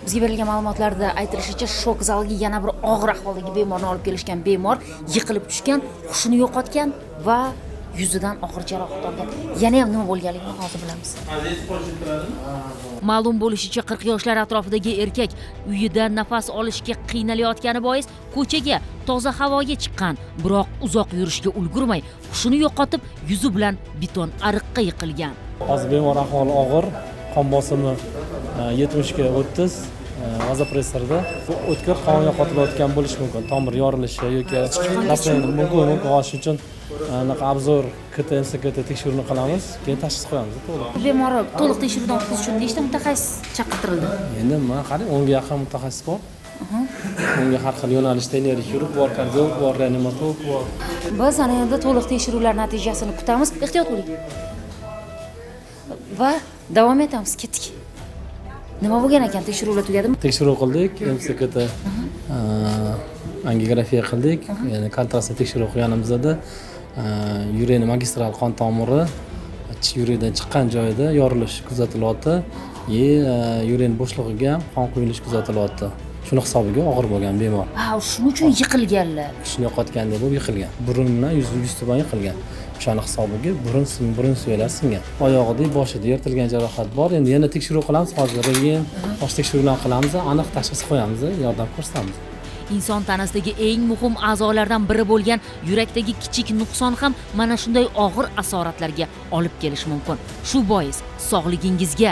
Bizga berilgan ma'lumotlarda aytilishicha, shok zaliga yana bir og'ir ahvoldagi bemorni olib kelishgan. Bemor yiqilib tushgan, hushini yo'qotgan va yuzidan og'ir jarohat olgan. Yana ham nima bo'lganligini hozir bilamiz. Ma'lum bo'lishicha, 40 yoshlar atrofidagi erkak uyida nafas olishga qiynalayotgani bois ko'chaga, toza havoga chiqqan, biroq uzoq yurishga ulgurmay, hushini yo'qotib, yuzi bilan beton ariqqa yiqilgan. Hozir bemor ahvoli og'ir, qon bosimi 70 ga 30, vazopressorda. O'tkir qon yo'qotilayotgan bo'lishi mumkin. Tomir yorilishi yoki dastavrini mumkin. Shuning uchun obzor KT tekshiruvni qilamiz, keyin tashxis qo'yamiz. Bemor to'liq tekshiruvdan o'tkazish uchun nechta mutaxassis chaqirtirildi? Endi men qarang, 10 ga yaqin mutaxassis bor. Unga har xil yo'nalishda neyroxirurg bor, kardiolog bor, reanimatolog bor. Biz ana endi to'liq tekshiruvlar natijasini kutamiz. Ehtiyot bo'ling. Va davom etamiz, ketdik. Nima bo'lgan ekan? Tekshiruvlar tugadimi? Tekshiruv qildik, MCKT angiografiya qildik, ya'ni kontrastli tekshiruv qilganimizda yurak magistral qon tomiri yurakdan chiqqan joyida yorilish kuzatilyapti, yurak bo'shlig'iga qon quyilish kuzatilyapti. Shuni hisobiga og'ir bo'lgan bemor. Shuning uchun yiqilganlar. Hushini yo'qotganda bo'lib yiqilgan. Burundan yuz tuban yiqilgan. O'shaning hisobiga burun suyaklari singan. Oyog'ida, boshida yirtilgan jarohat bor. Endi yana tekshiruv qilamiz, hozir rengen, bosh tekshiruvlar qilamiz, aniq tashxis qo'yamiz, yordam ko'rsatamiz. Inson tanasidagi eng muhim a'zolardan biri bo'lgan yurakdagi kichik nuqson ham mana shunday og'ir asoratlarga olib kelishi mumkin. Shu bois sog'ligingizga,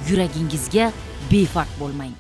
yuragingizga befarq bo'lmang.